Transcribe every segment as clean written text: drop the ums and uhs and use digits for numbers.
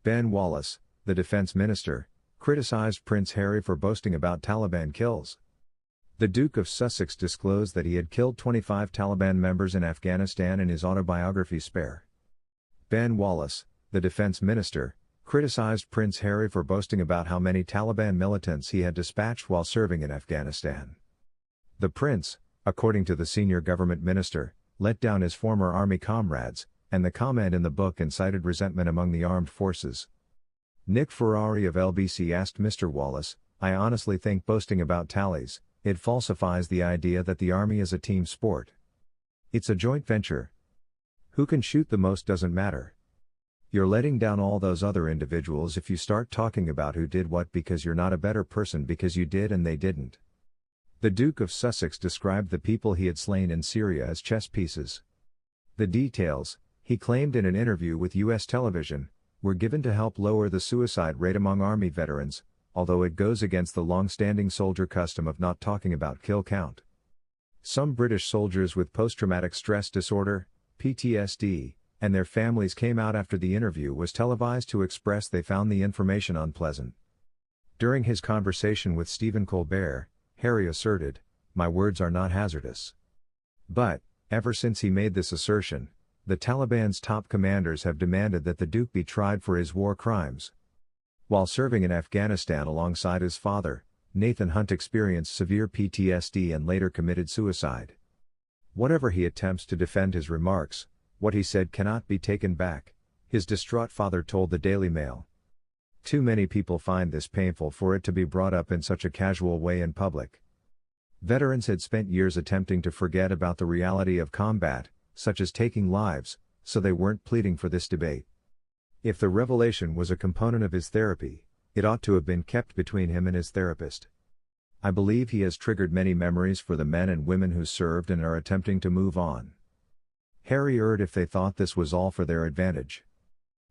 Ben Wallace, the defense minister, criticized Prince Harry for boasting about Taliban kills. The Duke of Sussex disclosed that he had killed 25 Taliban members in Afghanistan in his autobiography Spare. Ben Wallace, the defense minister, criticized Prince Harry for boasting about how many Taliban militants he had dispatched while serving in Afghanistan. The prince, according to the senior government minister, let down his former army comrades, and the comment in the book incited resentment among the armed forces. Nick Ferrari of LBC asked Mr. Wallace, "I honestly think boasting about tallies, it falsifies the idea that the army is a team sport. It's a joint venture. Who can shoot the most doesn't matter. You're letting down all those other individuals if you start talking about who did what because you're not a better person because you did and they didn't." The Duke of Sussex described the people he had slain in Syria as chess pieces. The details, he claimed in an interview with U.S. television, were given to help lower the suicide rate among Army veterans, although it goes against the long-standing soldier custom of not talking about kill count. Some British soldiers with post-traumatic stress disorder, PTSD, and their families came out after the interview was televised to express they found the information unpleasant. During his conversation with Stephen Colbert, Harry asserted, "My words are not hazardous." But, ever since he made this assertion, the Taliban's top commanders have demanded that the Duke be tried for his war crimes. While serving in Afghanistan alongside his father, Nathan Hunt experienced severe PTSD and later committed suicide. Whatever he attempts to defend his remarks, what he said cannot be taken back, his distraught father told the Daily Mail. Too many people find this painful for it to be brought up in such a casual way in public. Veterans had spent years attempting to forget about the reality of combat, such as taking lives, so they weren't pleading for this debate. If the revelation was a component of his therapy, it ought to have been kept between him and his therapist. I believe he has triggered many memories for the men and women who served and are attempting to move on. Harry erred if they thought this was all for their advantage.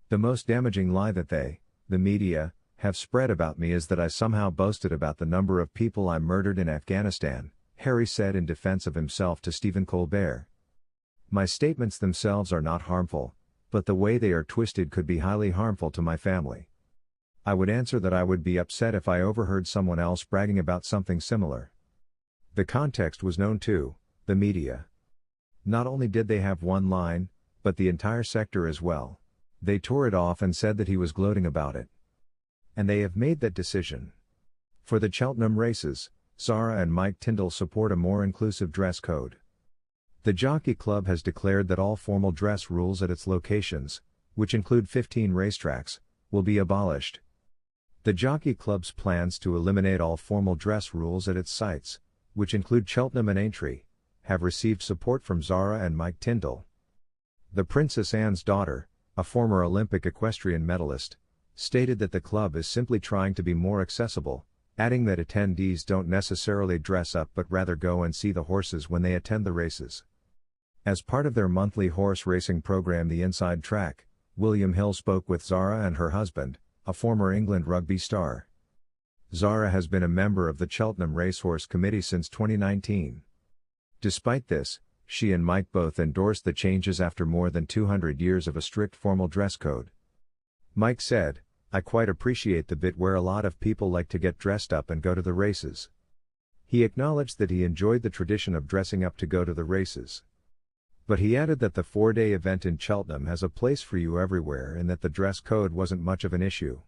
The most damaging lie that they, the media, have spread about me is that I somehow boasted about the number of people I murdered in Afghanistan, Harry said in defense of himself to Stephen Colbert. My statements themselves are not harmful, but the way they are twisted could be highly harmful to my family. I would answer that I would be upset if I overheard someone else bragging about something similar. The context was known to the media. Not only did they have one line, but the entire sector as well. They tore it off and said that he was gloating about it. And they have made that decision. For the Cheltenham races, Zara and Mike Tyndall support a more inclusive dress code. The Jockey Club has declared that all formal dress rules at its locations, which include 15 racetracks, will be abolished. The Jockey Club's plans to eliminate all formal dress rules at its sites, which include Cheltenham and Aintree, have received support from Zara and Mike Tyndall. The Princess Anne's daughter, a former Olympic equestrian medalist, stated that the club is simply trying to be more accessible, adding that attendees don't necessarily dress up but rather go and see the horses when they attend the races. As part of their monthly horse racing program The Inside Track, William Hill spoke with Zara and her husband, a former England rugby star. Zara has been a member of the Cheltenham Racehorse Committee since 2019. Despite this, she and Mike both endorsed the changes after more than 200 years of a strict formal dress code. Mike said, "I quite appreciate the bit where a lot of people like to get dressed up and go to the races." He acknowledged that he enjoyed the tradition of dressing up to go to the races. But he added that the 4-day event in Cheltenham has a place for you everywhere and that the dress code wasn't much of an issue.